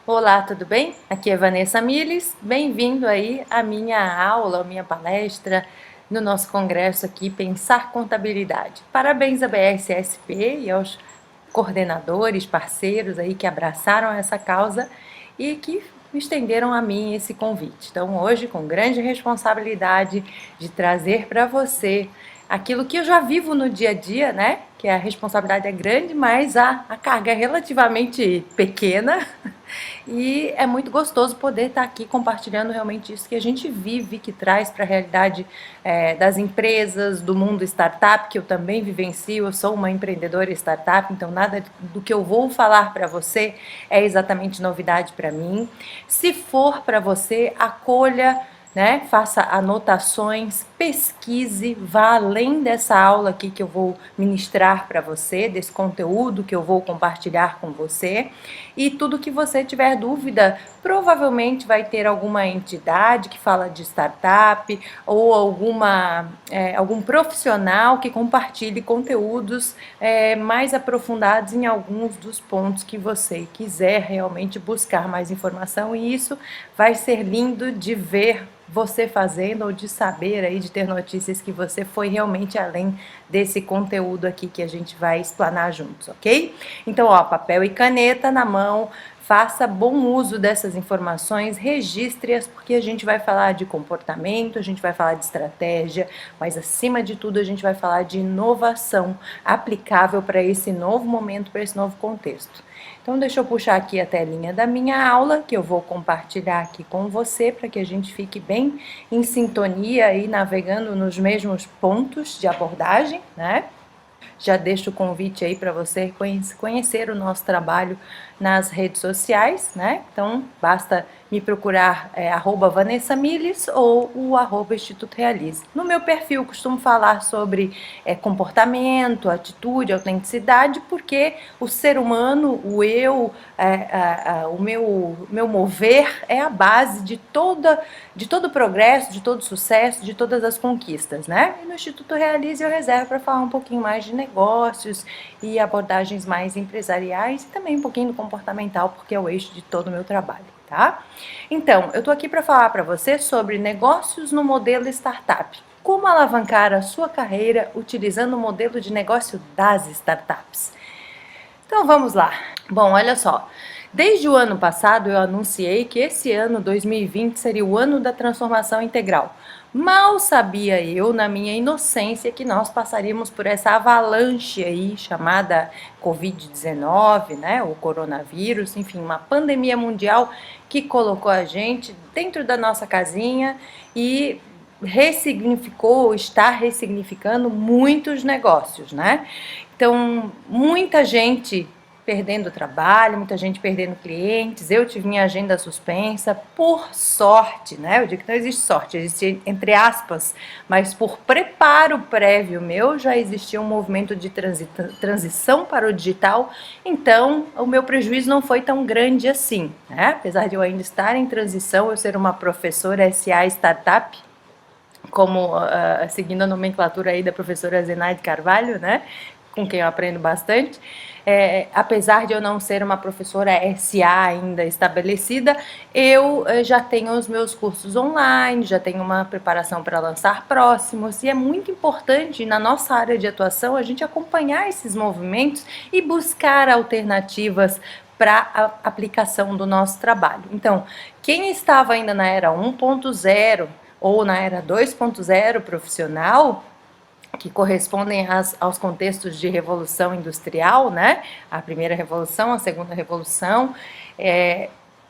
Olá, tudo bem? Aqui é Vanessa Miles. Bem-vindo aí à minha aula, à minha palestra no nosso congresso aqui Pensar Contabilidade. Parabéns à BSSP e aos coordenadores, parceiros aí que abraçaram essa causa e que estenderam a mim esse convite. Então, hoje, com grande responsabilidade de trazer para você aquilo que eu já vivo no dia a dia, né? Que a responsabilidade é grande, mas a carga é relativamente pequena. E é muito gostoso poder estar aqui compartilhando realmente isso que a gente vive, que traz para a realidade das empresas, do mundo startup, que eu também vivencio. Eu sou uma empreendedora startup, então nada do que eu vou falar para você é exatamente novidade para mim. Se for para você, acolha, né? Faça anotações, pesquise, vá além dessa aula aqui que eu vou ministrar para você, desse conteúdo que eu vou compartilhar com você. E tudo que você tiver dúvida, provavelmente vai ter alguma entidade que fala de startup ou algum profissional que compartilhe conteúdos mais aprofundados em alguns dos pontos que você quiser realmente buscar mais informação, e isso vai ser lindo de ver você fazendo ou de saber aí, de ter notícias que você foi realmente além desse conteúdo aqui que a gente vai explanar juntos, ok? Então, ó, papel e caneta na mão, faça bom uso dessas informações, registre-as, porque a gente vai falar de comportamento, a gente vai falar de estratégia, mas acima de tudo a gente vai falar de inovação aplicável para esse novo momento, para esse novo contexto. Então, deixa eu puxar aqui a telinha da minha aula, que eu vou compartilhar aqui com você, para que a gente fique bem em sintonia e navegando nos mesmos pontos de abordagem, né? Já deixo o convite aí para você conhecer o nosso trabalho nas redes sociais, né? Então, basta me procurar @Vanessa Miles ou o @Instituto Realize. No meu perfil, costumo falar sobre comportamento, atitude, autenticidade, porque o ser humano, o eu, o meu mover é a base de todo progresso, de todo sucesso, de todas as conquistas, né? E no Instituto Realize eu reservo para falar um pouquinho mais de negócios e abordagens mais empresariais e também um pouquinho do comportamental, porque é o eixo de todo o meu trabalho, tá? Então, eu tô aqui para falar para você sobre negócios no modelo startup. Como alavancar a sua carreira utilizando o modelo de negócio das startups. Então vamos lá. Bom, olha só. Desde o ano passado eu anunciei que esse ano 2020 seria o ano da transformação integral. Mal sabia eu, na minha inocência, que nós passaríamos por essa avalanche aí chamada Covid-19, né, o coronavírus, enfim, uma pandemia mundial que colocou a gente dentro da nossa casinha e ressignificou, está ressignificando muitos negócios, né? Então, muita gente perdendo trabalho, muita gente perdendo clientes. Eu tive minha agenda suspensa, por sorte, né? Eu digo que não existe sorte, existe entre aspas, mas por preparo prévio meu já existia um movimento de transição para o digital, então o meu prejuízo não foi tão grande assim, né? Apesar de eu ainda estar em transição, eu ser uma professora SA Startup, como seguindo a nomenclatura aí da professora Zenaide Carvalho, né, com quem eu aprendo bastante. Apesar de eu não ser uma professora SA ainda estabelecida, eu já tenho os meus cursos online, já tenho uma preparação para lançar próximos, e é muito importante na nossa área de atuação a gente acompanhar esses movimentos e buscar alternativas para a aplicação do nosso trabalho. Então, quem estava ainda na era 1.0 ou na era 2.0 profissional, que correspondem aos contextos de revolução industrial, né? A primeira revolução, a segunda revolução,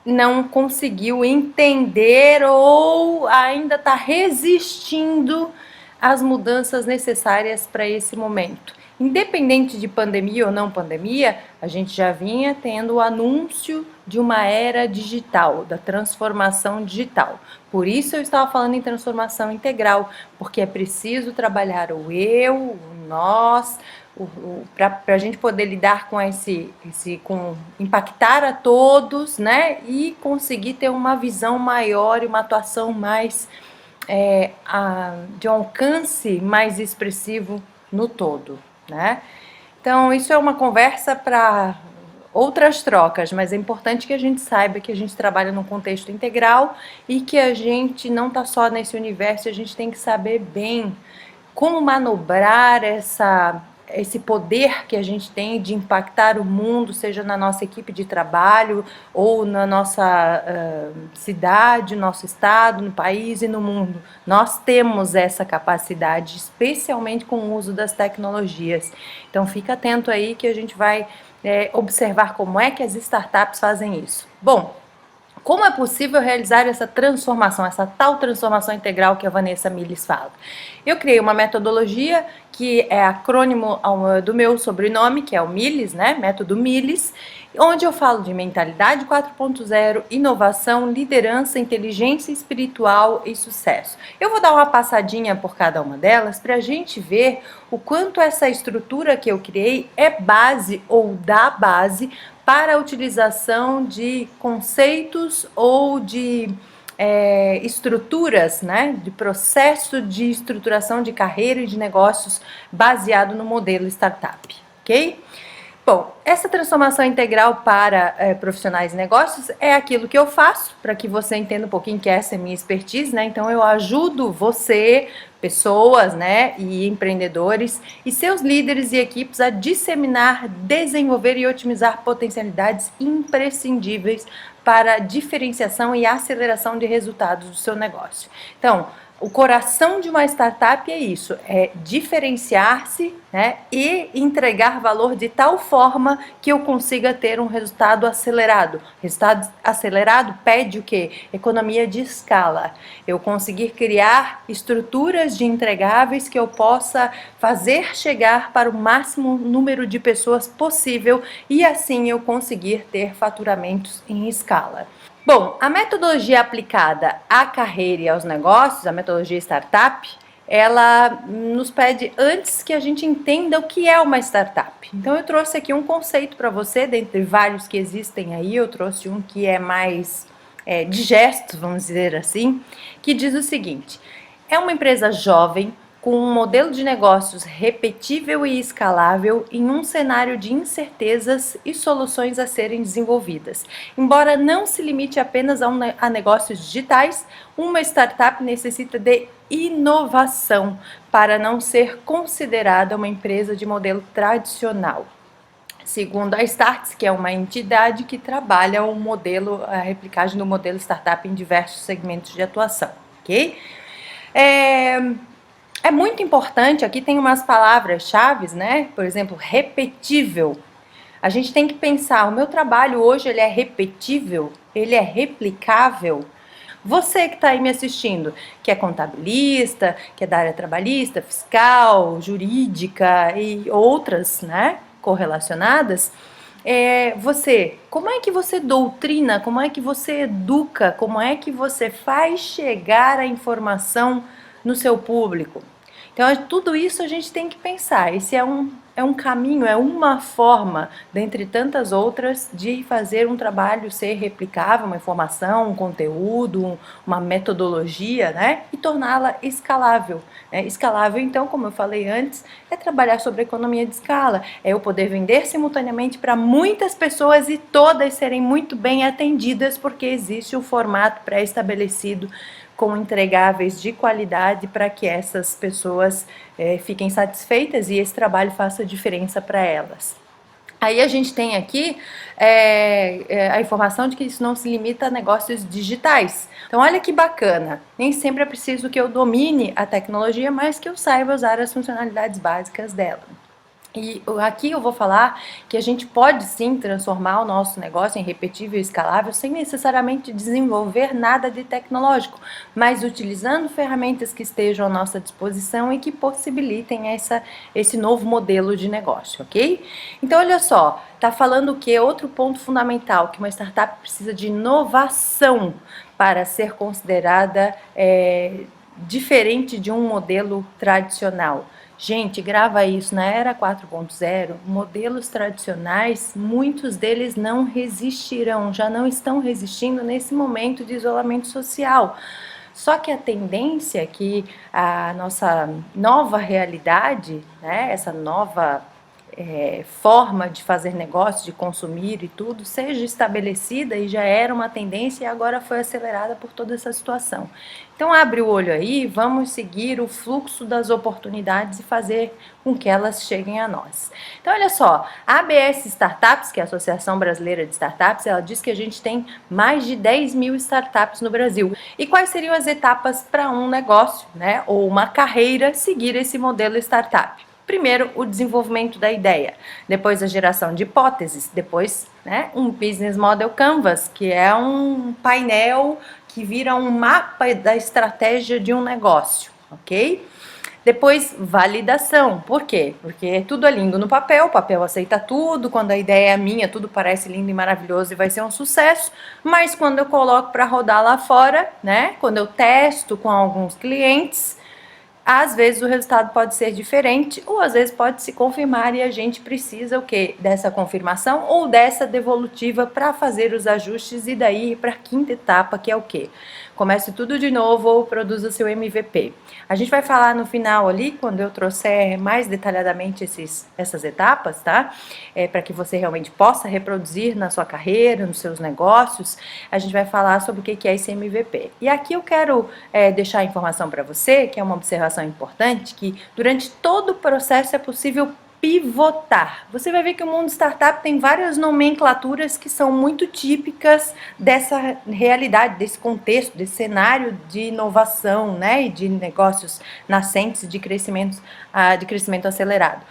não conseguiu entender ou ainda está resistindo às mudanças necessárias para esse momento. Independente de pandemia ou não pandemia, a gente já vinha tendo o anúncio de uma era digital, da transformação digital. Por isso eu estava falando em transformação integral, porque é preciso trabalhar o eu, o nós, para a gente poder lidar com com impactar a todos, né, e conseguir ter uma visão maior e uma atuação mais de um alcance mais expressivo no todo, né? Então isso é uma conversa para outras trocas, mas é importante que a gente saiba que a gente trabalha num contexto integral e que a gente não está só nesse universo, a gente tem que saber bem como manobrar esse poder que a gente tem de impactar o mundo, seja na nossa equipe de trabalho ou na nossa cidade, nosso estado, no país e no mundo. Nós temos essa capacidade, especialmente com o uso das tecnologias. Então fica atento aí que a gente vai observar como é que as startups fazem isso. Bom, como é possível realizar essa transformação, essa tal transformação integral que a Vanessa Miles fala? Eu criei uma metodologia que é acrônimo do meu sobrenome, que é o Miles, né? Método Miles, onde eu falo de mentalidade 4.0, inovação, liderança, inteligência espiritual e sucesso. Eu vou dar uma passadinha por cada uma delas para a gente ver o quanto essa estrutura que eu criei é base ou dá base para a utilização de conceitos ou de estruturas, né, de processo de estruturação de carreira e de negócios baseado no modelo startup, ok? Bom, essa transformação integral para profissionais e negócios é aquilo que eu faço, para que você entenda um pouquinho que essa é a minha expertise, né? Então eu ajudo você, pessoas, né, e empreendedores e seus líderes e equipes a disseminar, desenvolver e otimizar potencialidades imprescindíveis para diferenciação e aceleração de resultados do seu negócio. Então, o coração de uma startup é isso, é diferenciar-se, né, e entregar valor de tal forma que eu consiga ter um resultado acelerado. Resultado acelerado pede o quê? Economia de escala. Eu conseguir criar estruturas de entregáveis que eu possa fazer chegar para o máximo número de pessoas possível e assim eu conseguir ter faturamentos em escala. Bom, a metodologia aplicada à carreira e aos negócios, a metodologia startup, ela nos pede antes que a gente entenda o que é uma startup. Então eu trouxe aqui um conceito para você, dentre vários que existem aí, eu trouxe um que é mais digesto, vamos dizer assim, que diz o seguinte: é uma empresa jovem, com um modelo de negócios repetível e escalável em um cenário de incertezas e soluções a serem desenvolvidas. Embora não se limite apenas a negócios digitais, uma startup necessita de inovação para não ser considerada uma empresa de modelo tradicional. Segundo a Startse, que é uma entidade que trabalha a replicagem do modelo startup em diversos segmentos de atuação, ok? É muito importante, aqui tem umas palavras-chave, né? Por exemplo, repetível. A gente tem que pensar, o meu trabalho hoje ele é repetível? Ele é replicável? Você que está aí me assistindo, que é contabilista, que é da área trabalhista, fiscal, jurídica e outras, né, correlacionadas, como é que você doutrina, como é que você educa, como é que você faz chegar a informação no seu público? Então, tudo isso a gente tem que pensar. Esse é um caminho, é uma forma, dentre tantas outras, de fazer um trabalho ser replicável, uma informação, um conteúdo, uma metodologia, né? E torná-la escalável. Escalável, então, como eu falei antes, é trabalhar sobre a economia de escala. É eu poder vender simultaneamente para muitas pessoas e todas serem muito bem atendidas, porque existe um formato pré-estabelecido com entregáveis de qualidade para que essas pessoas fiquem satisfeitas e esse trabalho faça diferença para elas. Aí a gente tem aqui a informação de que isso não se limita a negócios digitais. Então olha que bacana, nem sempre é preciso que eu domine a tecnologia, mas que eu saiba usar as funcionalidades básicas dela. E aqui eu vou falar que a gente pode sim transformar o nosso negócio em repetível e escalável sem necessariamente desenvolver nada de tecnológico, mas utilizando ferramentas que estejam à nossa disposição e que possibilitem esse novo modelo de negócio, ok? Então olha só, tá falando o que? Outro ponto fundamental, que uma startup precisa de inovação para ser considerada diferente de um modelo tradicional. Gente, grava isso, na era 4.0, modelos tradicionais, muitos deles não resistirão, já não estão resistindo nesse momento de isolamento social. Só que a tendência é que a nossa nova realidade, né, essa nova forma de fazer negócio, de consumir e tudo, seja estabelecida e já era uma tendência e agora foi acelerada por toda essa situação. Então abre o olho aí, vamos seguir o fluxo das oportunidades e fazer com que elas cheguem a nós. Então olha só, a ABS Startups, que é a Associação Brasileira de Startups, ela diz que a gente tem mais de 10 mil startups no Brasil. E quais seriam as etapas para um negócio, né, ou uma carreira seguir esse modelo startup? Primeiro, o desenvolvimento da ideia, depois a geração de hipóteses, depois, né, um Business Model Canvas, que é um painel que vira um mapa da estratégia de um negócio, ok? Depois, validação. Por quê? Porque tudo é lindo no papel, o papel aceita tudo, quando a ideia é minha, tudo parece lindo e maravilhoso e vai ser um sucesso, mas quando eu coloco para rodar lá fora, né, quando eu testo com alguns clientes, às vezes o resultado pode ser diferente ou às vezes pode se confirmar e a gente precisa o quê? Dessa confirmação ou dessa devolutiva para fazer os ajustes e daí para a quinta etapa, que é o quê? Comece tudo de novo ou produza seu MVP. A gente vai falar no final ali, quando eu trouxer mais detalhadamente essas etapas, tá? Para que você realmente possa reproduzir na sua carreira, nos seus negócios, a gente vai falar sobre o que é esse MVP. E aqui eu quero deixar a informação para você, que é uma observação importante, que durante todo o processo é possível pivotar. Você vai ver que o mundo startup tem várias nomenclaturas que são muito típicas dessa realidade, desse contexto, desse cenário de inovação, né, e de negócios nascentes de crescimento acelerado.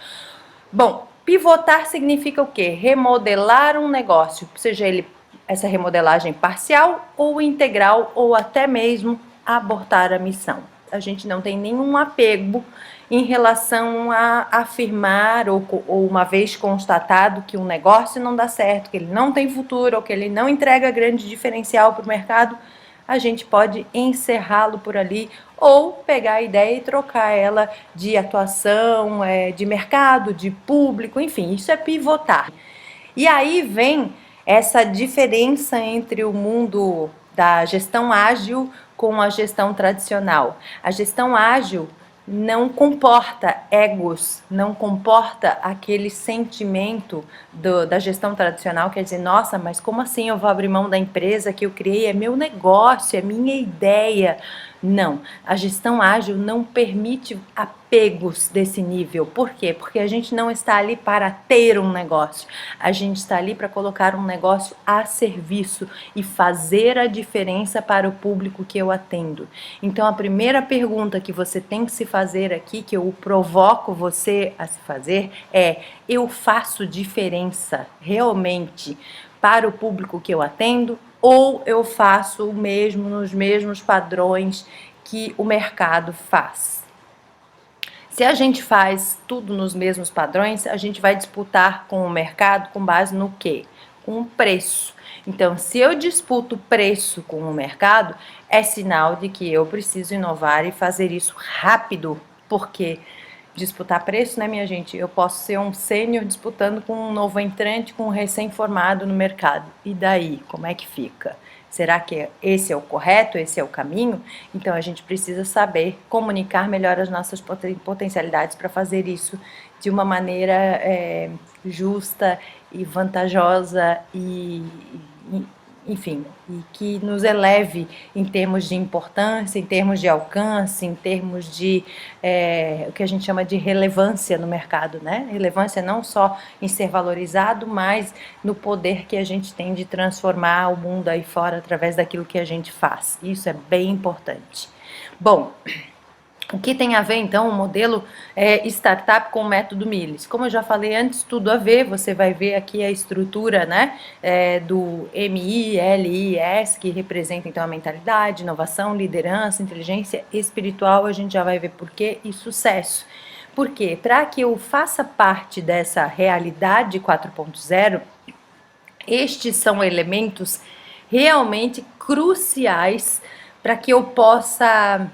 Bom, pivotar significa o quê? Remodelar um negócio, seja ele essa remodelagem parcial ou integral, ou até mesmo abortar a missão. A gente não tem nenhum apego em relação a afirmar ou uma vez constatado que um negócio não dá certo, que ele não tem futuro ou que ele não entrega grande diferencial para o mercado, a gente pode encerrá-lo por ali ou pegar a ideia e trocar ela de atuação, de mercado, de público, enfim, isso é pivotar. E aí vem essa diferença entre o mundo da gestão ágil com a gestão tradicional. A gestão ágil não comporta egos, não comporta aquele sentimento da gestão tradicional, quer dizer, nossa, mas como assim eu vou abrir mão da empresa que eu criei? É meu negócio, é minha ideia. Não, a gestão ágil não permite apegos desse nível. Por quê? Porque a gente não está ali para ter um negócio, a gente está ali para colocar um negócio a serviço e fazer a diferença para o público que eu atendo. Então, a primeira pergunta que você tem que se fazer aqui, que eu provoco você a se fazer, é: eu faço diferença realmente para o público que eu atendo? Ou eu faço o mesmo nos mesmos padrões que o mercado faz? Se a gente faz tudo nos mesmos padrões, a gente vai disputar com o mercado com base no quê? Com o preço. Então, se eu disputo preço com o mercado, é sinal de que eu preciso inovar e fazer isso rápido, porque disputar preço, né, minha gente? Eu posso ser um sênior disputando com um novo entrante, com um recém-formado no mercado. E daí, como é que fica? Será que esse é o correto, esse é o caminho? Então a gente precisa saber comunicar melhor as nossas potencialidades para fazer isso de uma maneira justa e vantajosa enfim, e que nos eleve em termos de importância, em termos de alcance, em termos de o que a gente chama de relevância no mercado, né? Relevância não só em ser valorizado, mas no poder que a gente tem de transformar o mundo aí fora através daquilo que a gente faz. Isso é bem importante. Bom, o que tem a ver, então, o modelo startup com o método Miles? Como eu já falei antes, tudo a ver, você vai ver aqui a estrutura, né, do MILIS, que representa, então, a mentalidade, inovação, liderança, inteligência espiritual, a gente já vai ver por quê, e sucesso. Por quê? Para que eu faça parte dessa realidade 4.0, estes são elementos realmente cruciais para que eu possa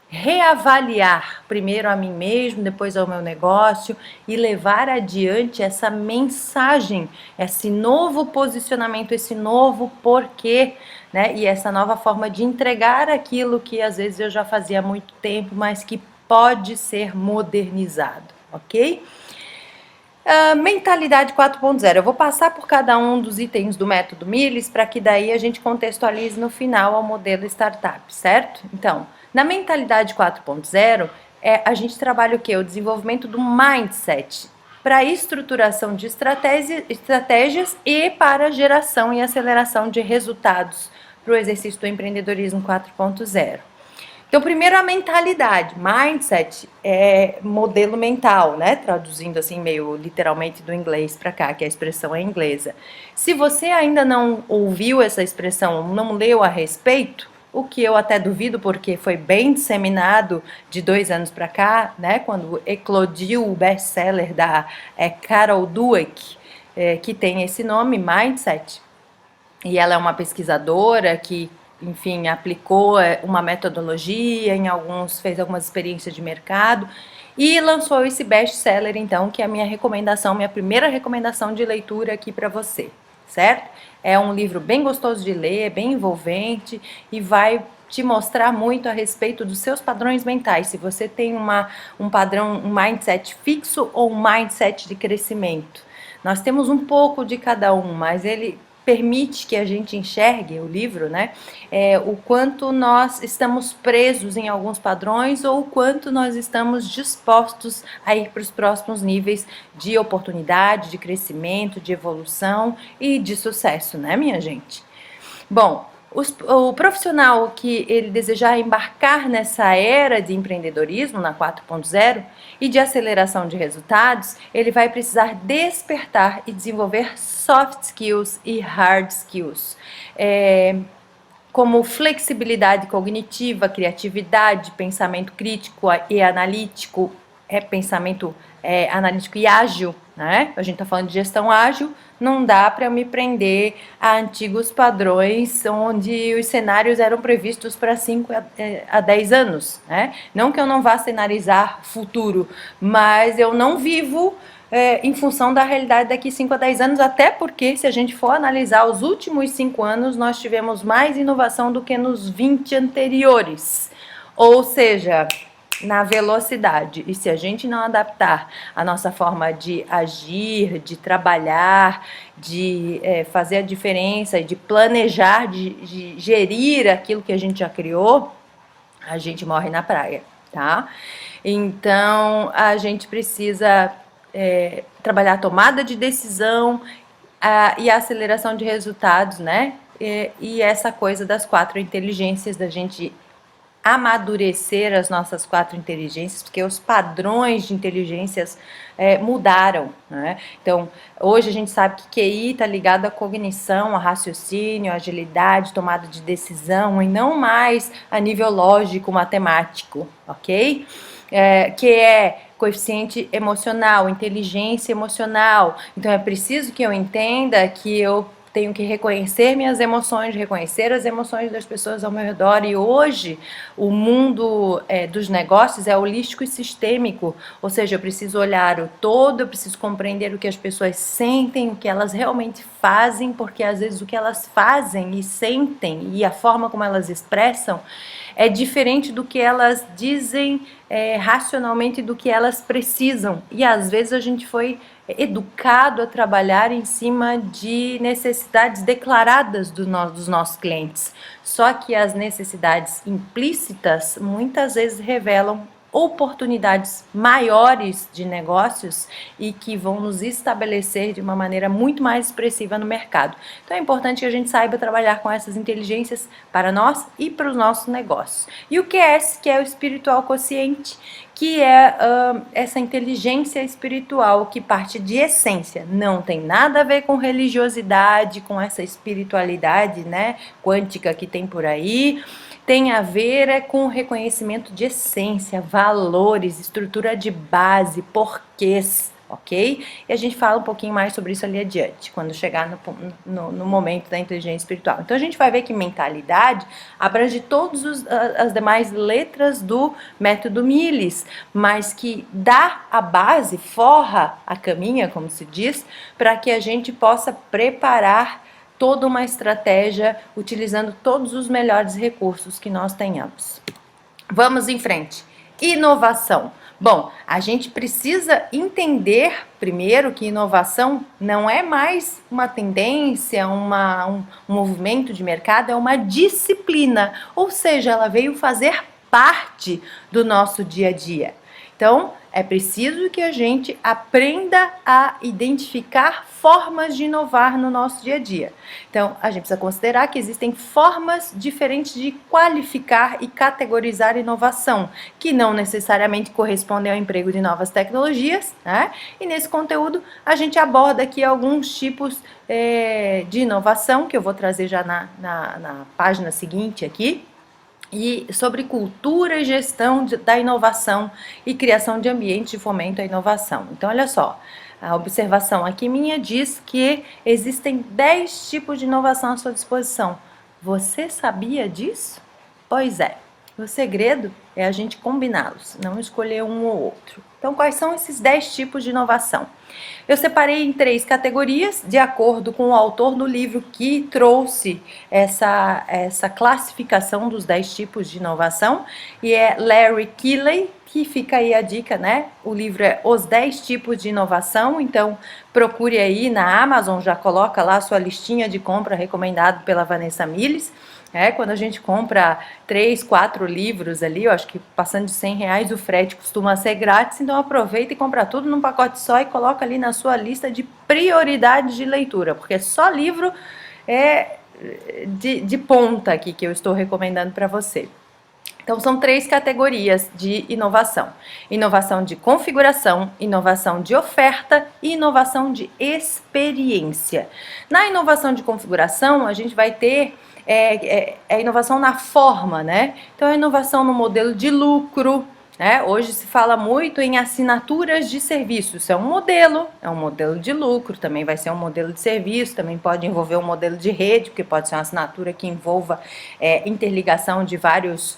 reavaliar primeiro a mim mesmo, depois ao meu negócio e levar adiante essa mensagem, esse novo posicionamento, esse novo porquê, né? E essa nova forma de entregar aquilo que às vezes eu já fazia há muito tempo, mas que pode ser modernizado, ok? Mentalidade 4.0. Eu vou passar por cada um dos itens do método Miles para que daí a gente contextualize no final ao modelo startup, certo? Então, na mentalidade 4.0, a gente trabalha o quê? O desenvolvimento do mindset para estruturação de estratégias e para geração e aceleração de resultados para o exercício do empreendedorismo 4.0. Então, primeiro a mentalidade, mindset é modelo mental, né? Traduzindo assim meio literalmente do inglês para cá, que a expressão é inglesa. Se você ainda não ouviu essa expressão, não leu a respeito, o que eu até duvido, porque foi bem disseminado de 2 anos para cá, né? Quando eclodiu o best-seller da Carol Dweck, que tem esse nome, Mindset. E ela é uma pesquisadora que, enfim, aplicou uma metodologia, fez algumas experiências de mercado e lançou esse best-seller, então, que é a minha primeira recomendação de leitura aqui para você, certo? É um livro bem gostoso de ler, bem envolvente e vai te mostrar muito a respeito dos seus padrões mentais, se você tem um padrão, um mindset fixo ou um mindset de crescimento. Nós temos um pouco de cada um, mas ele permite que a gente enxergue o livro, né? O quanto nós estamos presos em alguns padrões ou o quanto nós estamos dispostos a ir para os próximos níveis de oportunidade, de crescimento, de evolução e de sucesso, né, minha gente? Bom, o profissional que ele desejar embarcar nessa era de empreendedorismo, na 4.0, e de aceleração de resultados, ele vai precisar despertar e desenvolver soft skills e hard skills. Como flexibilidade cognitiva, criatividade, pensamento crítico e analítico, pensamento analítico e ágil, né? A gente está falando de gestão ágil, não dá para me prender a antigos padrões onde os cenários eram previstos para 5 a 10 anos, né? Não que eu não vá cenarizar futuro, mas eu não vivo em função da realidade daqui 5 a 10 anos, até porque se a gente for analisar os últimos 5 anos, nós tivemos mais inovação do que nos 20 anteriores. Ou seja, na velocidade. E se a gente não adaptar a nossa forma de agir, de trabalhar, de fazer a diferença, de planejar, de gerir aquilo que a gente já criou, a gente morre na praia, tá? Então, a gente precisa trabalhar a tomada de decisão e a aceleração de resultados, né? E essa coisa das 4 inteligências, da gente amadurecer as nossas 4 inteligências, porque os padrões de inteligências mudaram, né? Então, hoje a gente sabe que QI está ligado à cognição, a raciocínio, à agilidade, tomada de decisão, e não mais a nível lógico, matemático, ok? Que é coeficiente emocional, inteligência emocional. Então, é preciso que eu entenda que eu tenho que reconhecer minhas emoções, reconhecer as emoções das pessoas ao meu redor. E hoje o mundo dos negócios é holístico e sistêmico, ou seja, eu preciso olhar o todo, eu preciso compreender o que as pessoas sentem, o que elas realmente fazem, porque às vezes o que elas fazem e sentem e a forma como elas expressam é diferente do que elas dizem racionalmente, do que elas precisam. E às vezes a gente foi educado a trabalhar em cima de necessidades declaradas dos nossos clientes. Só que as necessidades implícitas muitas vezes revelam oportunidades maiores de negócios e que vão nos estabelecer de uma maneira muito mais expressiva no mercado. Então é importante que a gente saiba trabalhar com essas inteligências para nós e para os nossos negócios. E o QS, que é o espiritual consciente, que é essa inteligência espiritual que parte de essência, não tem nada a ver com religiosidade, com essa espiritualidade, né, quântica que tem por aí. Tem a ver com o reconhecimento de essência, valores, estrutura de base, porquês, ok? E a gente fala um pouquinho mais sobre isso ali adiante, quando chegar no momento da inteligência espiritual. Então a gente vai ver que mentalidade abrange todas as demais letras do método Miles, mas que dá a base, forra a caminha, como se diz, para que a gente possa preparar toda uma estratégia utilizando todos os melhores recursos que nós tenhamos. Vamos em frente. Inovação. Bom, a gente precisa entender primeiro que inovação não é mais uma tendência, um movimento de mercado, é uma disciplina, ou seja, ela veio fazer parte do nosso dia a dia. Então, é preciso que a gente aprenda a identificar formas de inovar no nosso dia a dia. Então, a gente precisa considerar que existem formas diferentes de qualificar e categorizar inovação, que não necessariamente correspondem ao emprego de novas tecnologias, né? E nesse conteúdo, a gente aborda aqui alguns tipos de inovação, que eu vou trazer já na página seguinte aqui, e sobre cultura e gestão da inovação e criação de ambiente de fomento à inovação. Então, olha só, a observação aqui minha diz que existem 10 tipos de inovação à sua disposição. Você sabia disso? Pois é, o segredo é a gente combiná-los, não escolher um ou outro. Então, quais são esses 10 tipos de inovação? Eu separei em 3 categorias, de acordo com o autor do livro que trouxe essa classificação dos 10 tipos de inovação, e é Larry Keeley, que fica aí a dica, né? O livro é Os 10 Tipos de Inovação, então procure aí na Amazon, já coloca lá a sua listinha de compra recomendado pela Vanessa Miles. Quando a gente compra 3, 4 livros ali, eu acho que passando de R$100 o frete costuma ser grátis, então aproveita e compra tudo num pacote só e coloca ali na sua lista de prioridades de leitura, porque só livro é de ponta aqui que eu estou recomendando para você. Então, são 3 categorias de inovação: inovação de configuração, inovação de oferta e inovação de experiência. Na inovação de configuração, a gente vai ter a inovação na forma, né? Então, a inovação no modelo de lucro, né? Hoje se fala muito em assinaturas de serviço. Isso é um modelo de lucro, também vai ser um modelo de serviço, também pode envolver um modelo de rede, porque pode ser uma assinatura que envolva interligação de vários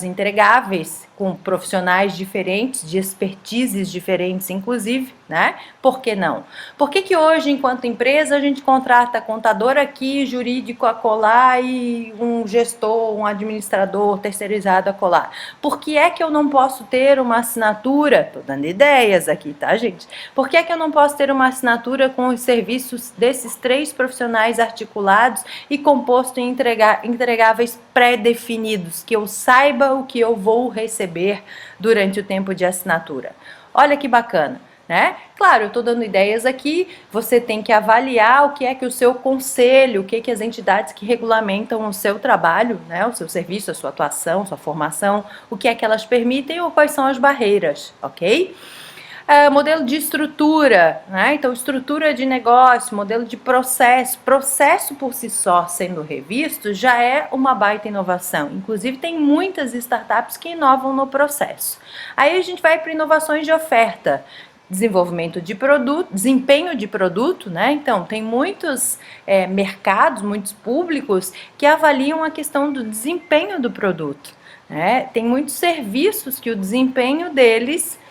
entregáveis com profissionais diferentes, de expertises diferentes, inclusive, né? Por que não? Por que hoje, enquanto empresa, a gente contrata contador aqui, jurídico acolá e um gestor, um administrador terceirizado acolá? Por que é que eu não posso ter uma assinatura? Tô dando ideias aqui, tá, gente? Por que é que eu não posso ter uma assinatura com os serviços desses 3 profissionais articulados e composto em entregáveis pré-definidos, que eu saiba o que eu vou receber durante o tempo de assinatura? Olha que bacana, né? Claro, eu estou dando ideias aqui, você tem que avaliar o que é que o seu conselho, o que é que as entidades que regulamentam o seu trabalho, né, o seu serviço, a sua atuação, sua formação, o que é que elas permitem ou quais são as barreiras, ok? Modelo de estrutura, né? Então, estrutura de negócio, modelo de processo. Processo por si só sendo revisto já é uma baita inovação. Inclusive, tem muitas startups que inovam no processo. Aí a gente vai para inovações de oferta. Desenvolvimento de produto, desempenho de produto, né? Então, tem muitos mercados, muitos públicos que avaliam a questão do desempenho do produto, né? Tem muitos serviços que o desempenho deles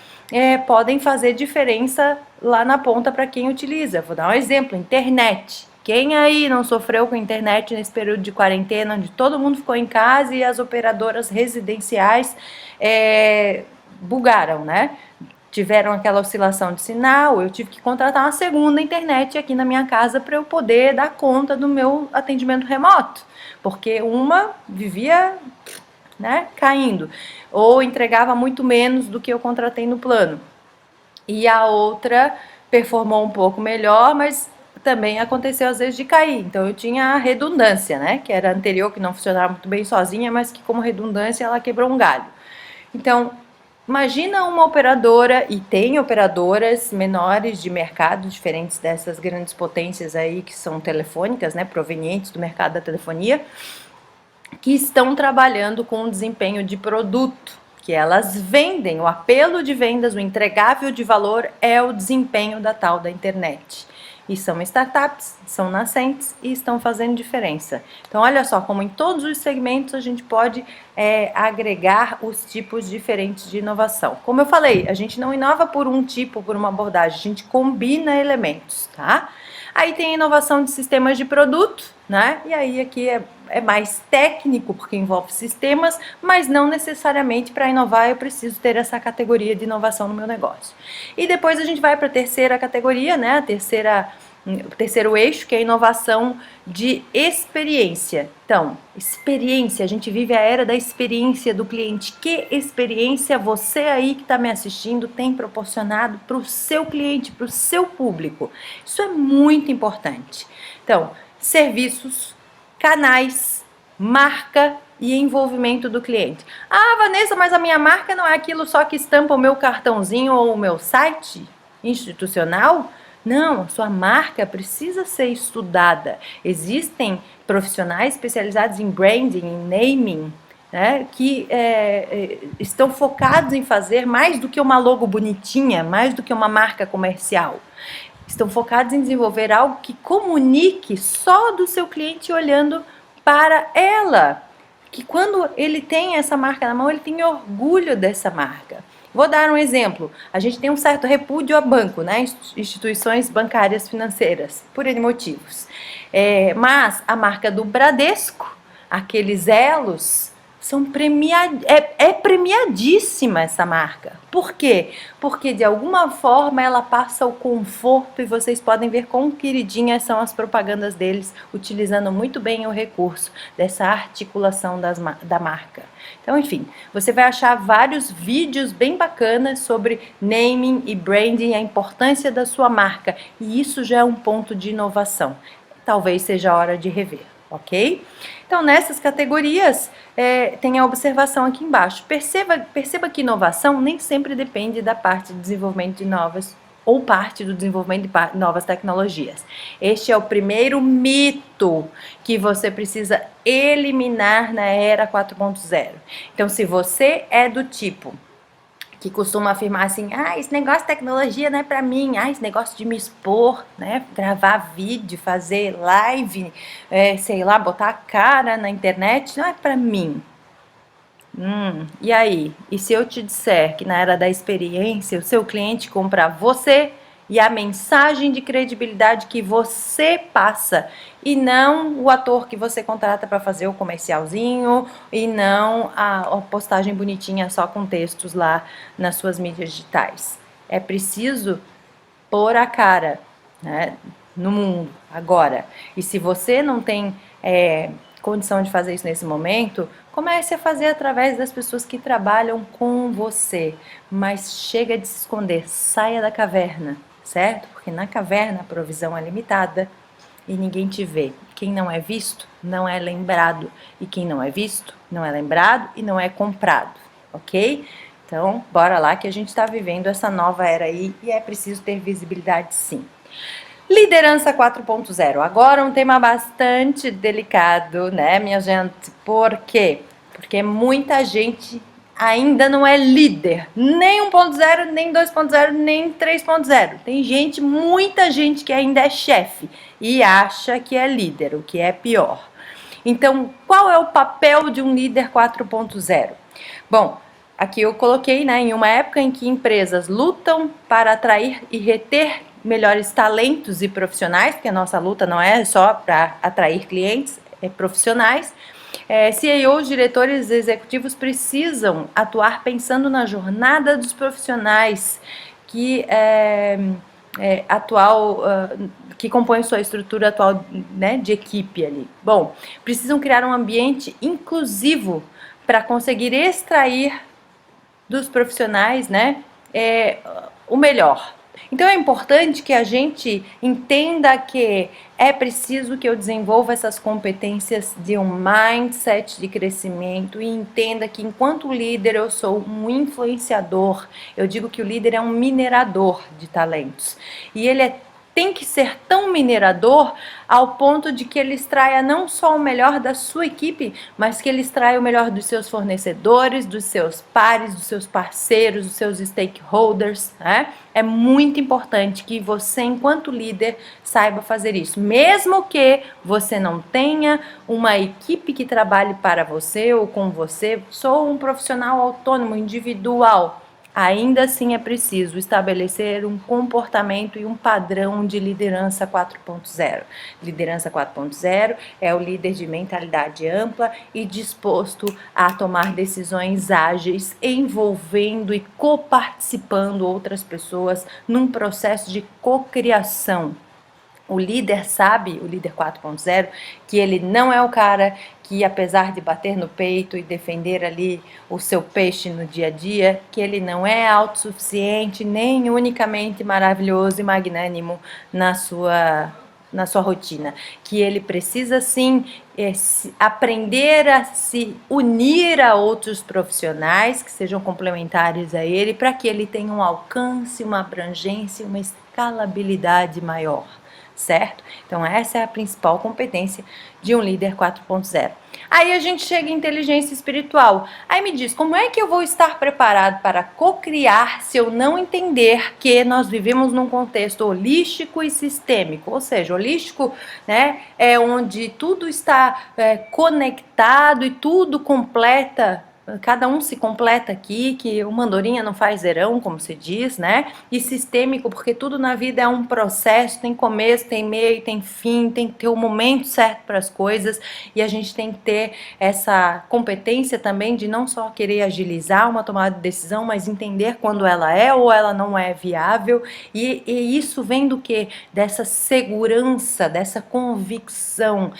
podem fazer diferença lá na ponta para quem utiliza. Vou dar um exemplo: internet. Quem aí não sofreu com a internet nesse período de quarentena, onde todo mundo ficou em casa e as operadoras residenciais bugaram, né? Tiveram aquela oscilação de sinal, eu tive que contratar uma segunda internet aqui na minha casa para eu poder dar conta do meu atendimento remoto, porque uma vivia, né, caindo, ou entregava muito menos do que eu contratei no plano, e a outra performou um pouco melhor, mas também aconteceu às vezes de cair. Então eu tinha a redundância, né, que era a anterior, que não funcionava muito bem sozinha, mas que como redundância ela quebrou um galho. Então, imagina uma operadora, e tem operadoras menores de mercado, diferentes dessas grandes potências aí que são telefônicas, né, provenientes do mercado da telefonia, que estão trabalhando com o desempenho de produto, que elas vendem. O apelo de vendas, o entregável de valor é o desempenho da tal da internet. E são startups, são nascentes e estão fazendo diferença. Então, olha só, como em todos os segmentos a gente pode agregar os tipos diferentes de inovação. Como eu falei, a gente não inova por um tipo, por uma abordagem, a gente combina elementos, tá? Aí tem a inovação de sistemas de produto, né? E aí aqui é mais técnico, porque envolve sistemas, mas não necessariamente para inovar eu preciso ter essa categoria de inovação no meu negócio. E depois a gente vai para a terceira categoria, né? O terceiro eixo, que é a inovação de experiência. Então, experiência, a gente vive a era da experiência do cliente. Que experiência você aí que está me assistindo tem proporcionado para o seu cliente, para o seu público? Isso é muito importante. Então, serviços, canais, marca e envolvimento do cliente. Ah, Vanessa, mas a minha marca não é aquilo só que estampa o meu cartãozinho ou o meu site institucional? Não, sua marca precisa ser estudada. Existem profissionais especializados em branding, em naming, né, que estão focados em fazer mais do que uma logo bonitinha, mais do que uma marca comercial. Estão focados em desenvolver algo que comunique só do seu cliente olhando para ela. Que quando ele tem essa marca na mão, ele tem orgulho dessa marca. Vou dar um exemplo. A gente tem um certo repúdio a banco, né? Instituições bancárias financeiras, por N motivos. Mas a marca do Bradesco, aqueles elos, é premiadíssima essa marca. Por quê? Porque de alguma forma ela passa o conforto e vocês podem ver quão queridinhas são as propagandas deles, utilizando muito bem o recurso dessa articulação da marca. Então, enfim, você vai achar vários vídeos bem bacanas sobre naming e branding, a importância da sua marca, e isso já é um ponto de inovação. Talvez seja a hora de rever. Ok? Então, nessas categorias, tem a observação aqui embaixo. Perceba que inovação nem sempre depende da parte de desenvolvimento de novas ou parte do desenvolvimento de novas tecnologias. Este é o primeiro mito que você precisa eliminar na era 4.0. Então, se você é do tipo que costuma afirmar assim, esse negócio de tecnologia não é pra mim, esse negócio de me expor, né, gravar vídeo, fazer live, sei lá, botar a cara na internet, não é pra mim. E aí? E se eu te disser que na era da experiência, o seu cliente compra você e a mensagem de credibilidade que você passa, e não o ator que você contrata para fazer o comercialzinho, e não a postagem bonitinha só com textos lá nas suas mídias digitais. É preciso pôr a cara, né, no mundo, agora. E se você não tem condição de fazer isso nesse momento, comece a fazer através das pessoas que trabalham com você. Mas chega de se esconder, saia da caverna, certo? Porque na caverna a provisão é limitada e ninguém te vê. Quem não é visto não é lembrado. E quem não é visto não é lembrado e não é comprado, ok? Então, bora lá que a gente está vivendo essa nova era aí e é preciso ter visibilidade sim. Liderança 4.0. Agora um tema bastante delicado, né, minha gente? Por quê? Porque muita gente ainda não é líder. Nem 1.0, nem 2.0, nem 3.0. Tem gente, muita gente que ainda é chefe e acha que é líder, o que é pior. Então, qual é o papel de um líder 4.0? Bom, aqui eu coloquei, né, em uma época em que empresas lutam para atrair e reter melhores talentos e profissionais, porque a nossa luta não é só para atrair clientes, é profissionais. CEOs, diretores executivos precisam atuar pensando na jornada dos profissionais que que compõem sua estrutura atual, né, de equipe ali. Bom, precisam criar um ambiente inclusivo para conseguir extrair dos profissionais, né, o melhor. Então é importante que a gente entenda que é preciso que eu desenvolva essas competências de um mindset de crescimento e entenda que enquanto líder eu sou um influenciador. Eu digo que o líder é um minerador de talentos e ele tem que ser tão minerador ao ponto de que ele extraia não só o melhor da sua equipe, mas que ele extraia o melhor dos seus fornecedores, dos seus pares, dos seus parceiros, dos seus stakeholders, né? É muito importante que você, enquanto líder, saiba fazer isso. Mesmo que você não tenha uma equipe que trabalhe para você ou com você, sou um profissional autônomo, individual. Ainda assim é preciso estabelecer um comportamento e um padrão de liderança 4.0. Liderança 4.0 é o líder de mentalidade ampla e disposto a tomar decisões ágeis, envolvendo e coparticipando outras pessoas num processo de cocriação. O líder sabe, o líder 4.0, que ele não é o cara que, apesar de bater no peito e defender ali o seu peixe no dia a dia, que ele não é autossuficiente, nem unicamente maravilhoso e magnânimo na sua rotina, que ele precisa sim aprender a se unir a outros profissionais que sejam complementares a ele, para que ele tenha um alcance, uma abrangência, uma escalabilidade maior. Certo? Então essa é a principal competência de um líder 4.0. Aí a gente chega em inteligência espiritual. Aí me diz, como é que eu vou estar preparado para co-criar se eu não entender que nós vivemos num contexto holístico e sistêmico? Ou seja, holístico, né, é onde tudo está conectado e tudo completa. Cada um se completa aqui, que uma andorinha não faz verão, como se diz, né? E sistêmico, porque tudo na vida é um processo, tem começo, tem meio, tem fim, tem que ter o momento certo para as coisas, e a gente tem que ter essa competência também de não só querer agilizar uma tomada de decisão, mas entender quando ela é ou ela não é viável, e isso vem do quê? Dessa segurança, dessa convicção,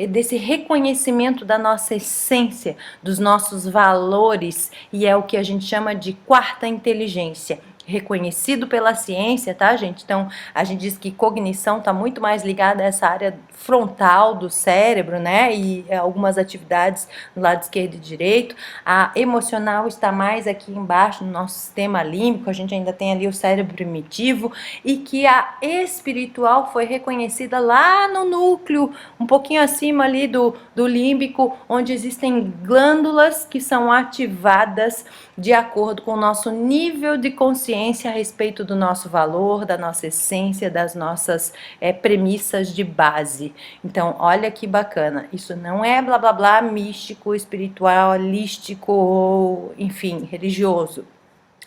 desse reconhecimento da nossa essência, dos nossos valores, e é o que a gente chama de quarta inteligência, reconhecido pela ciência, tá, gente? Então, a gente diz que cognição está muito mais ligada a essa área frontal do cérebro, né? E algumas atividades no lado esquerdo e direito. A emocional está mais aqui embaixo no nosso sistema límbico, a gente ainda tem ali o cérebro primitivo, e que a espiritual foi reconhecida lá no núcleo, um pouquinho acima ali do límbico, onde existem glândulas que são ativadas de acordo com o nosso nível de consciência a respeito do nosso valor, da nossa essência, das nossas premissas de base. Então, olha que bacana, isso não é blá blá blá místico, espiritualístico ou, enfim, religioso.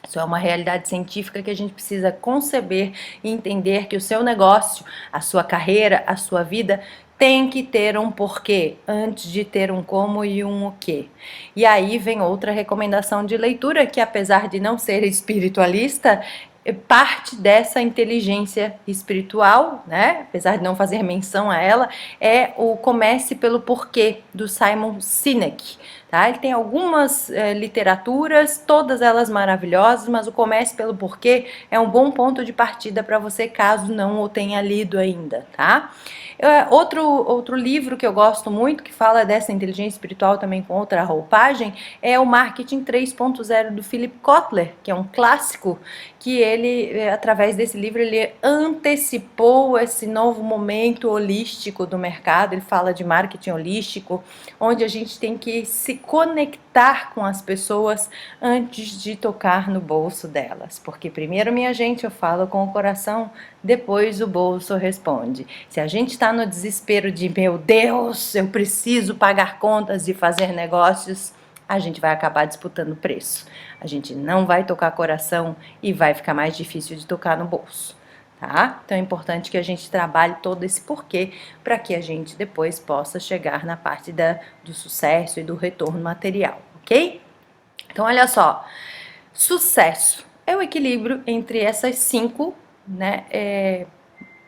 Isso é uma realidade científica que a gente precisa conceber e entender que o seu negócio, a sua carreira, a sua vida tem que ter um porquê antes de ter um como e um o quê. E aí vem outra recomendação de leitura que, apesar de não ser espiritualista, parte dessa inteligência espiritual, né? Apesar de não fazer menção a ela, é o Comece pelo Porquê, do Simon Sinek. Tá? Ele tem algumas literaturas, todas elas maravilhosas, mas o Comece pelo Porquê é um bom ponto de partida para você, caso não o tenha lido ainda, tá? Outro livro que eu gosto muito, que fala dessa inteligência espiritual também com outra roupagem, é o Marketing 3.0 do Philip Kotler, que é um clássico, que ele, através desse livro, ele antecipou esse novo momento holístico do mercado. Ele fala de marketing holístico, onde a gente tem que se conectar com as pessoas antes de tocar no bolso delas, porque primeiro, minha gente, eu falo com o coração, depois o bolso responde. Se a gente está no desespero de, meu Deus, eu preciso pagar contas e fazer negócios, a gente vai acabar disputando preço. A gente não vai tocar coração e vai ficar mais difícil de tocar no bolso. Tá? Então é importante que a gente trabalhe todo esse porquê para que a gente depois possa chegar na parte do sucesso e do retorno material, ok? Então olha só, sucesso é o equilíbrio entre essas 5, né,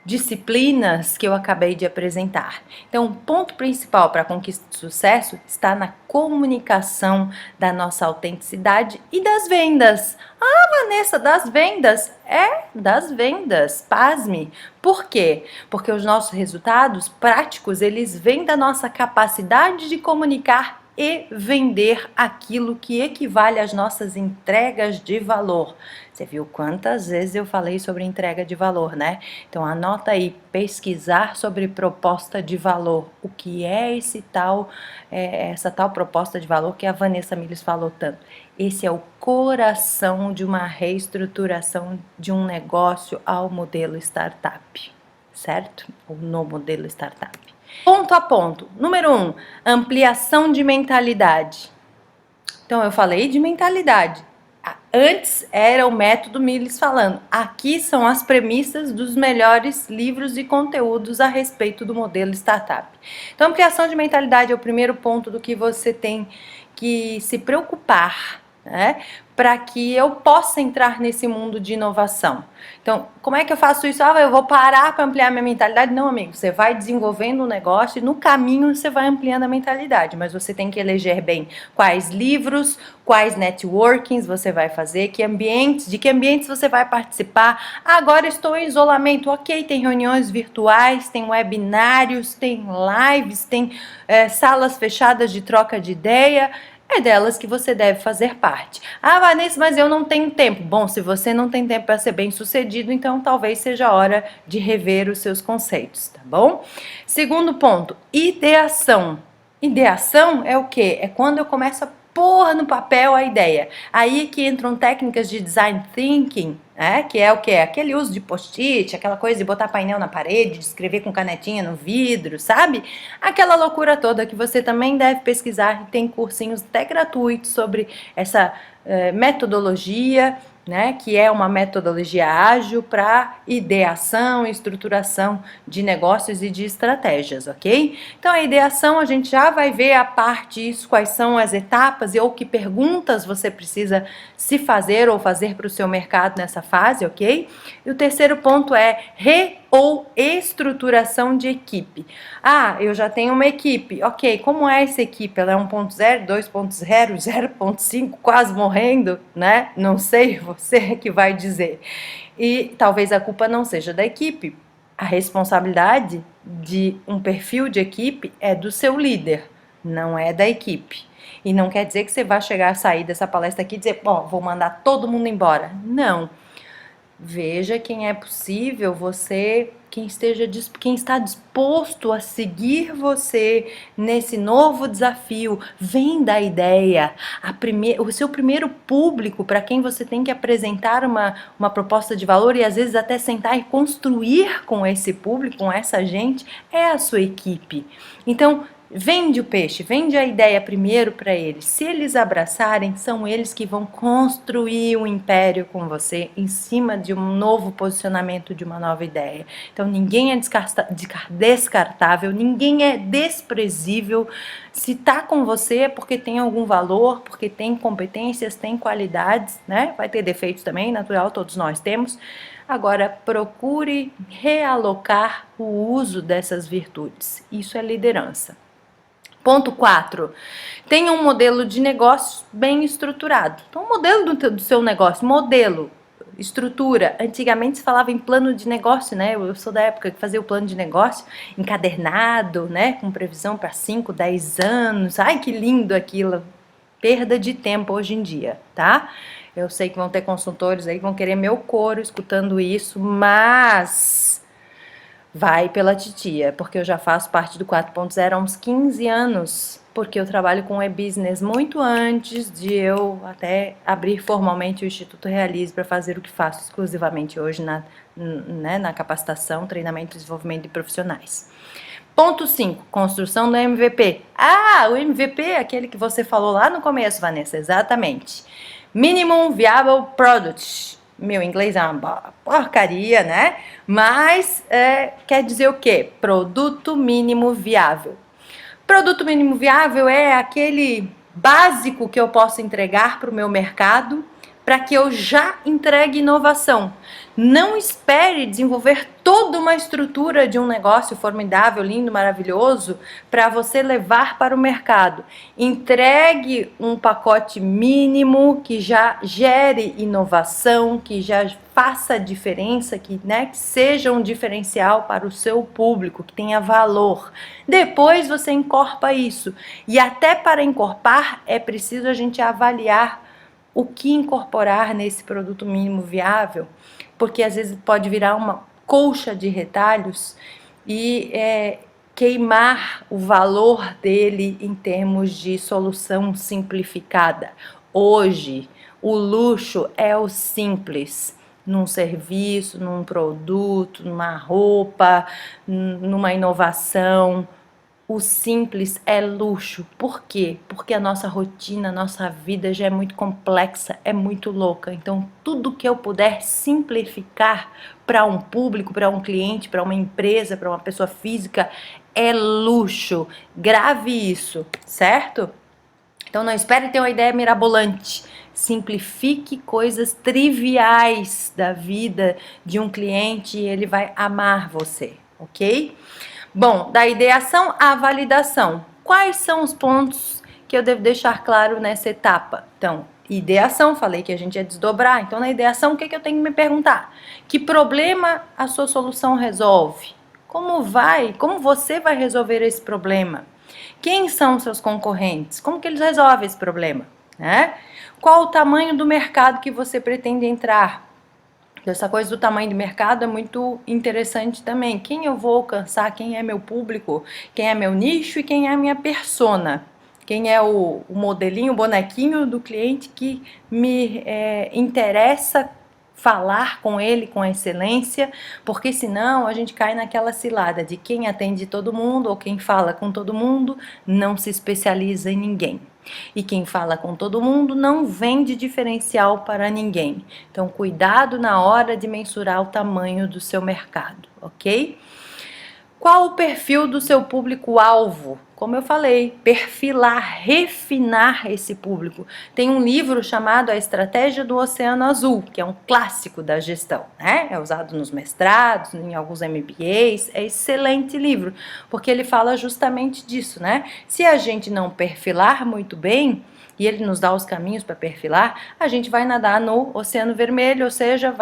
disciplinas que eu acabei de apresentar. Então, o ponto principal para a conquista de sucesso está na comunicação da nossa autenticidade e das vendas. Ah, Vanessa, das vendas? É, das vendas, pasme. Por quê? Porque os nossos resultados práticos, eles vêm da nossa capacidade de comunicar e vender aquilo que equivale às nossas entregas de valor. Você viu quantas vezes eu falei sobre entrega de valor, né? Então anota aí, pesquisar sobre proposta de valor. O que é essa tal proposta de valor que a Vanessa Miles falou tanto? Esse é o coração de uma reestruturação de um negócio ao modelo startup, certo? Ou no modelo startup. Ponto a ponto. Número 1, ampliação de mentalidade. Então, eu falei de mentalidade. Antes era o método Miles falando. Aqui são as premissas dos melhores livros e conteúdos a respeito do modelo startup. Então, ampliação de mentalidade é o primeiro ponto do que você tem que se preocupar, né? Para que eu possa entrar nesse mundo de inovação. Então, como é que eu faço isso? Eu vou parar para ampliar minha mentalidade? Não, amigo, você vai desenvolvendo um negócio e no caminho você vai ampliando a mentalidade, mas você tem que eleger bem quais livros, quais networkings você vai fazer, de que ambientes você vai participar. Agora estou em isolamento, ok, tem reuniões virtuais, tem webinários, tem lives, tem salas fechadas de troca de ideia. É delas que você deve fazer parte. Vanessa, mas eu não tenho tempo. Bom, se você não tem tempo para ser bem sucedido, então talvez seja a hora de rever os seus conceitos, tá bom? Segundo ponto, ideação. Ideação é o quê? É quando eu começo a pôr no papel a ideia. Aí que entram técnicas de design thinking, que é o quê? Aquele uso de post-it, aquela coisa de botar painel na parede, de escrever com canetinha no vidro, sabe? Aquela loucura toda que você também deve pesquisar e tem cursinhos até gratuitos sobre essa metodologia, né, que é uma metodologia ágil para ideação e estruturação de negócios e de estratégias, ok? Então, a ideação, a gente já vai ver a parte disso, quais são as etapas ou que perguntas você precisa se fazer ou fazer para o seu mercado nessa fase, ok? E o terceiro ponto é ou estruturação de equipe. Eu já tenho uma equipe, ok, como é essa equipe? Ela é 1.0, 2.0, 0.5, quase morrendo, né? Não sei, você é que vai dizer. E talvez a culpa não seja da equipe. A responsabilidade de um perfil de equipe é do seu líder, não é da equipe. E não quer dizer que você vai chegar a sair dessa palestra aqui e dizer, vou mandar todo mundo embora. Não. Veja quem é possível, quem está disposto a seguir você nesse novo desafio. Vem da ideia. O seu primeiro público para quem você tem que apresentar uma proposta de valor e às vezes até sentar e construir com esse público, com essa gente, é a sua equipe. Então, vende o peixe, vende a ideia primeiro para eles. Se eles abraçarem, são eles que vão construir um império com você em cima de um novo posicionamento, de uma nova ideia. Então ninguém é descartável, ninguém é desprezível. Se tá com você é porque tem algum valor, porque tem competências, tem qualidades, né? Vai ter defeitos também, natural, todos nós temos. Agora, procure realocar o uso dessas virtudes. Isso é liderança. Ponto 4, tenha um modelo de negócio bem estruturado. Então, o modelo do seu negócio, estrutura. Antigamente se falava em plano de negócio, né? Eu sou da época que fazia o plano de negócio encadernado, né? Com previsão para 5, 10 anos. Ai, que lindo aquilo. Perda de tempo hoje em dia, tá? Eu sei que vão ter consultores aí que vão querer meu couro escutando isso, mas vai pela titia, porque eu já faço parte do 4.0 há uns 15 anos, porque eu trabalho com e-business muito antes de eu até abrir formalmente o Instituto Realize para fazer o que faço exclusivamente hoje na capacitação, treinamento e desenvolvimento de profissionais. Ponto 5, construção do MVP. O MVP é aquele que você falou lá no começo, Vanessa, exatamente. Minimum Viable Product. Meu inglês é uma porcaria, né? Mas quer dizer o quê? Produto mínimo viável. Produto mínimo viável é aquele básico que eu posso entregar para o meu mercado para que eu já entregue inovação. Não espere desenvolver toda uma estrutura de um negócio formidável, lindo, maravilhoso, para você levar para o mercado. Entregue um pacote mínimo que já gere inovação, que já faça diferença, que seja um diferencial para o seu público, que tenha valor. Depois você incorpora isso. E até para incorporar é preciso a gente avaliar o que incorporar nesse produto mínimo viável, porque às vezes pode virar uma colcha de retalhos e queimar o valor dele em termos de solução simplificada. Hoje, o luxo é o simples, num serviço, num produto, numa roupa, numa inovação. O simples é luxo. Por quê? Porque a nossa rotina, a nossa vida já é muito complexa, é muito louca. Então, tudo que eu puder simplificar para um público, para um cliente, para uma empresa, para uma pessoa física, é luxo. Grave isso, certo? Então, não espere ter uma ideia mirabolante. Simplifique coisas triviais da vida de um cliente e ele vai amar você, ok? Bom, da ideação à validação. Quais são os pontos que eu devo deixar claro nessa etapa? Então, ideação, falei que a gente ia desdobrar. Então, na ideação, o que eu tenho que me perguntar? Que problema a sua solução resolve? Como você vai resolver esse problema? Quem são seus concorrentes? Como que eles resolvem esse problema? Né? Qual o tamanho do mercado que você pretende entrar? Essa coisa do tamanho do mercado é muito interessante também. Quem eu vou alcançar, quem é meu público, quem é meu nicho e quem é a minha persona. Quem é o modelinho, o bonequinho do cliente que me interessa falar com ele com excelência, porque senão a gente cai naquela cilada de quem atende todo mundo ou quem fala com todo mundo não se especializa em ninguém. E quem fala com todo mundo não vende diferencial para ninguém. Então, cuidado na hora de mensurar o tamanho do seu mercado, ok? Qual o perfil do seu público-alvo? Como eu falei, perfilar, refinar esse público. Tem um livro chamado A Estratégia do Oceano Azul, que é um clássico da gestão, né? É usado nos mestrados, em alguns MBAs, é excelente livro, porque ele fala justamente disso, né? Se a gente não perfilar muito bem, e ele nos dá os caminhos para perfilar, a gente vai nadar no Oceano Vermelho, ou seja,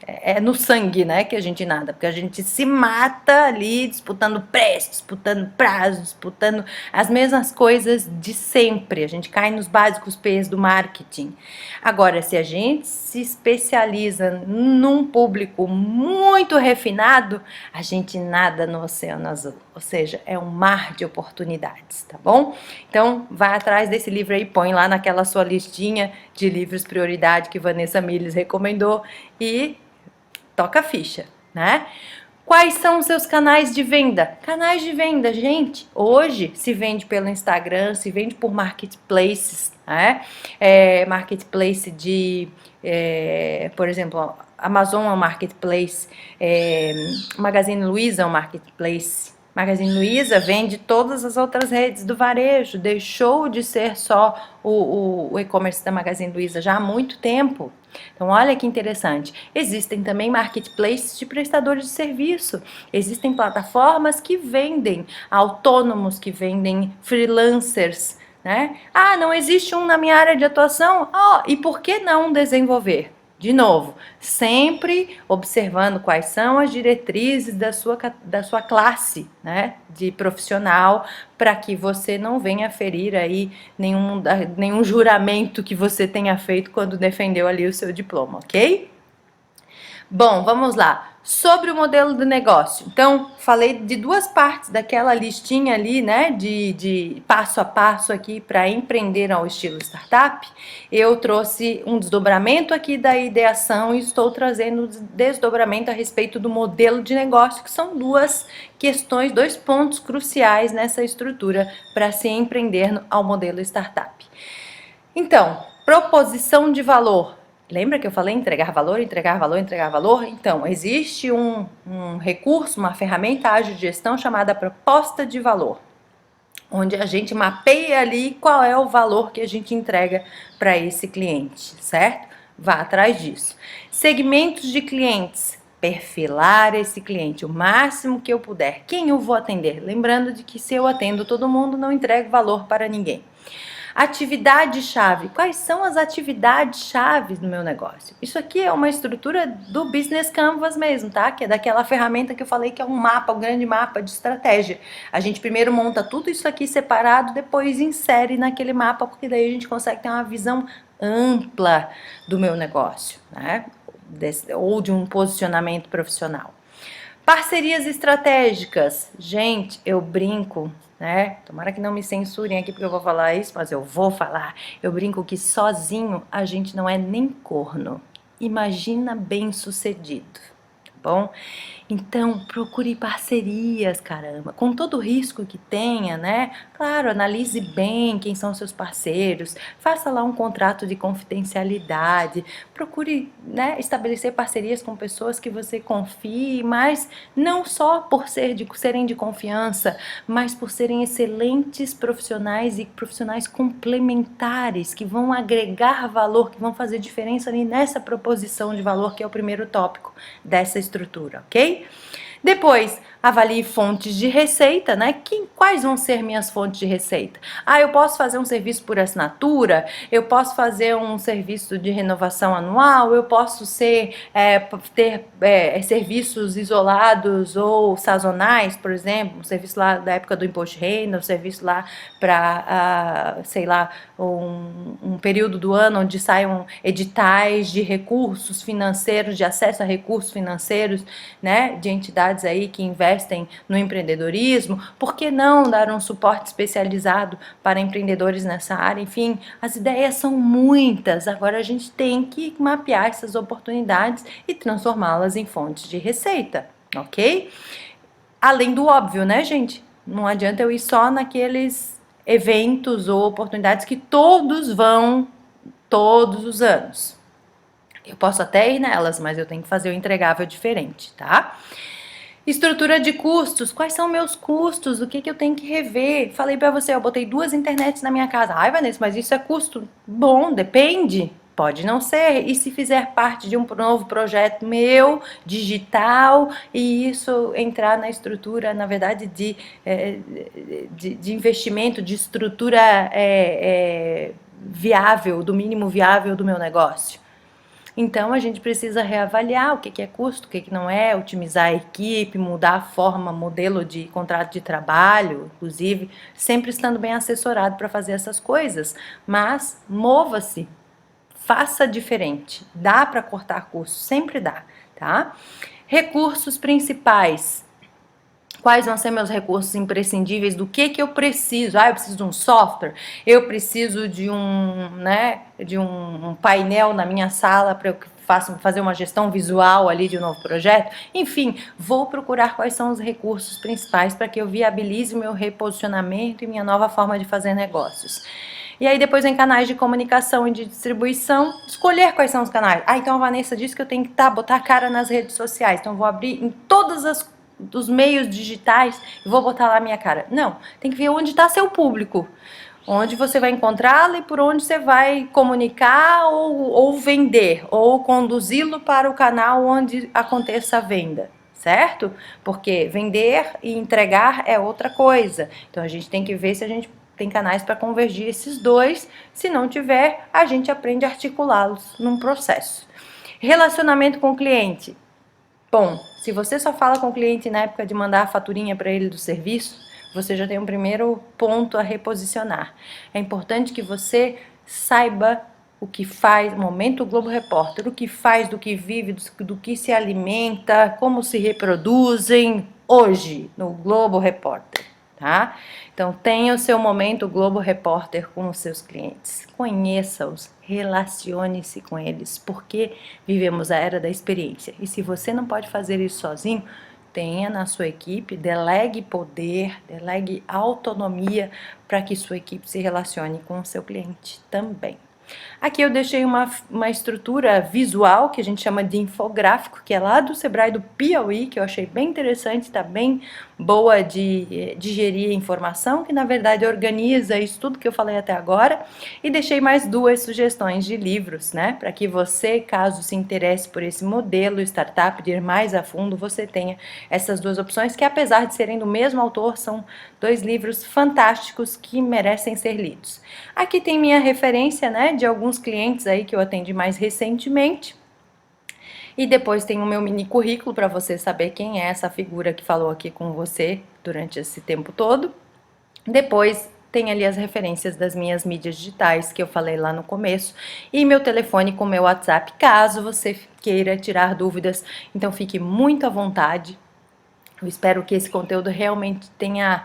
é no sangue, né, que a gente nada, porque a gente se mata ali disputando preço, disputando prazo, disputando as mesmas coisas de sempre. A gente cai nos básicos P's do marketing. Agora, se a gente se especializa num público muito refinado, a gente nada no Oceano Azul, ou seja, é um mar de oportunidades, tá bom? Então, vai atrás desse livro aí, põe lá naquela sua listinha de livros prioridade que Vanessa Miles recomendou e toca a ficha, né? Quais são os seus canais de venda? Canais de venda, gente, hoje se vende pelo Instagram, se vende por marketplaces, né? Marketplace por exemplo, Amazon é um marketplace, Magazine Luiza é um marketplace. Magazine Luiza vende todas as outras redes do varejo, deixou de ser só o e-commerce da Magazine Luiza já há muito tempo. Então, olha que interessante. Existem também marketplaces de prestadores de serviço. Existem plataformas que vendem autônomos, que vendem freelancers, né? Ah, não existe um na minha área de atuação? E por que não desenvolver? De novo, sempre observando quais são as diretrizes da sua classe, né, de profissional, para que você não venha ferir aí nenhum juramento que você tenha feito quando defendeu ali o seu diploma, ok? Bom, vamos lá. Sobre o modelo do negócio. Então, falei de duas partes daquela listinha ali, né, de passo a passo aqui para empreender ao estilo startup. Eu trouxe um desdobramento aqui da ideação e estou trazendo um desdobramento a respeito do modelo de negócio, que são duas questões, dois pontos cruciais nessa estrutura para se empreender ao modelo startup. Então, proposição de valor. Lembra que eu falei entregar valor, entregar valor, entregar valor? Então, existe um recurso, uma ferramenta ágil de gestão chamada proposta de valor, onde a gente mapeia ali qual é o valor que a gente entrega para esse cliente, certo? Vá atrás disso. Segmentos de clientes. Perfilar esse cliente o máximo que eu puder. Quem eu vou atender? Lembrando de que se eu atendo todo mundo, não entrego valor para ninguém. Atividade-chave. Quais são as atividades-chave do meu negócio? Isso aqui é uma estrutura do Business Canvas mesmo, tá? Que é daquela ferramenta que eu falei que é um mapa, um grande mapa de estratégia. A gente primeiro monta tudo isso aqui separado, depois insere naquele mapa, porque daí a gente consegue ter uma visão ampla do meu negócio, né? Ou de um posicionamento profissional. Parcerias estratégicas. Gente, eu brinco, né? Tomara que não me censurem aqui porque eu vou falar isso, mas eu vou falar. Eu brinco que sozinho a gente não é nem corno. Imagina bem-sucedido, bom? Então, procure parcerias, caramba, com todo o risco que tenha, né? Claro, analise bem quem são seus parceiros, faça lá um contrato de confidencialidade, procure, né, estabelecer parcerias com pessoas que você confie, mas não só por serem de confiança, mas por serem excelentes profissionais e profissionais complementares, que vão agregar valor, que vão fazer diferença ali nessa proposição de valor, que é o primeiro tópico dessa estrutura, ok? Depois, avalie fontes de receita, né? Quais vão ser minhas fontes de receita? Eu posso fazer um serviço por assinatura, eu posso fazer um serviço de renovação anual, eu posso ter serviços isolados ou sazonais, por exemplo, um serviço lá da época do imposto de renda, um serviço lá para, sei lá, um período do ano onde saiam editais de recursos financeiros, de acesso a recursos financeiros, né, de entidades aí que investem no empreendedorismo. Por que não dar um suporte especializado para empreendedores nessa área? Enfim, as ideias são muitas, agora a gente tem que mapear essas oportunidades e transformá-las em fontes de receita, ok? Além do óbvio, né, gente? Não adianta eu ir só naqueles eventos ou oportunidades que todos vão todos os anos. Eu posso até ir nelas, mas eu tenho que fazer o entregável diferente, tá? Estrutura de custos, quais são meus custos, o que eu tenho que rever? Falei pra você, eu botei 2 internets na minha casa. Vanessa, mas isso é custo? Bom, depende. Pode não ser, e se fizer parte de um novo projeto meu, digital, e isso entrar na estrutura, na verdade, de investimento, de estrutura viável, do mínimo viável do meu negócio. Então, a gente precisa reavaliar o que é custo, o que não é, otimizar a equipe, mudar a forma, modelo de contrato de trabalho, inclusive, sempre estando bem assessorado para fazer essas coisas. Mas mova-se, faça diferente. Dá para cortar custos, sempre dá, tá? Recursos principais. Quais vão ser meus recursos imprescindíveis? Do que eu preciso? Eu preciso de um software, eu preciso de um painel na minha sala para eu fazer uma gestão visual ali de um novo projeto. Enfim, vou procurar quais são os recursos principais para que eu viabilize o meu reposicionamento e minha nova forma de fazer negócios. E aí depois em canais de comunicação e de distribuição, escolher quais são os canais. Então a Vanessa disse que eu tenho que botar a cara nas redes sociais, então eu vou abrir em todas dos meios digitais e vou botar lá a minha cara. Não, tem que ver onde está seu público, onde você vai encontrá-lo e por onde você vai comunicar ou vender, ou conduzi-lo para o canal onde aconteça a venda, certo? Porque vender e entregar é outra coisa. Então a gente tem que ver se a gente tem canais para convergir esses dois. Se não tiver, a gente aprende a articulá-los num processo. Relacionamento com o cliente. Bom, se você só fala com o cliente na época de mandar a faturinha para ele do serviço, você já tem um primeiro ponto a reposicionar. É importante que você saiba o que faz, momento Globo Repórter, o que faz, do que vive, do que se alimenta, como se reproduzem hoje no Globo Repórter, tá? Então tenha o seu momento Globo Repórter com os seus clientes, conheça-os, relacione-se com eles, porque vivemos a era da experiência. E se você não pode fazer isso sozinho, tenha na sua equipe, delegue poder, delegue autonomia para que sua equipe se relacione com o seu cliente também. Aqui eu deixei uma estrutura visual que a gente chama de infográfico, que é lá do Sebrae do Piauí, que eu achei bem interessante, está bem boa de digerir informação, que na verdade organiza isso tudo que eu falei até agora, e deixei mais 2 sugestões de livros, né, para que você, caso se interesse por esse modelo startup, de ir mais a fundo, você tenha essas 2 opções, que apesar de serem do mesmo autor, são 2 livros fantásticos que merecem ser lidos. Aqui tem minha referência, né, de alguns clientes aí que eu atendi mais recentemente. E depois tem o meu mini currículo para você saber quem é essa figura que falou aqui com você durante esse tempo todo. Depois tem ali as referências das minhas mídias digitais que eu falei lá no começo e meu telefone com meu WhatsApp, caso você queira tirar dúvidas. Então fique muito à vontade. Eu espero que esse conteúdo realmente tenha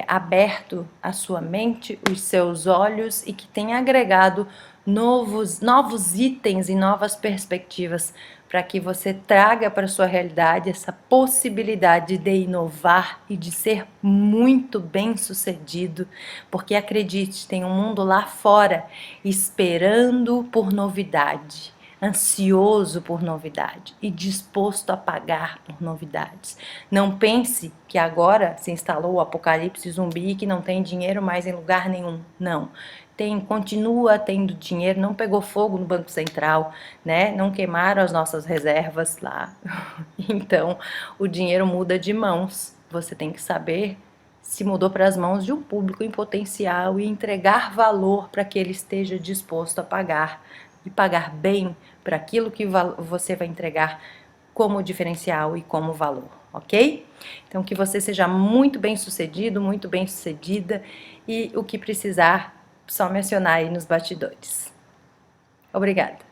aberto a sua mente, os seus olhos e que tenha agregado novos itens e novas perspectivas para que você traga para sua realidade essa possibilidade de inovar e de ser muito bem-sucedido, porque acredite, tem um mundo lá fora esperando por novidade, ansioso por novidade e disposto a pagar por novidades. Não pense que agora se instalou o apocalipse zumbi e que não tem dinheiro mais em lugar nenhum. Não. Continua tendo dinheiro, não pegou fogo no Banco Central, né? Não queimaram as nossas reservas lá. Então, o dinheiro muda de mãos. Você tem que saber se mudou para as mãos de um público em potencial e entregar valor para que ele esteja disposto a pagar e pagar bem para aquilo que você vai entregar como diferencial e como valor, ok? Então, que você seja muito bem sucedido, muito bem sucedida e o que precisar, só mencionar aí nos bastidores. Obrigada.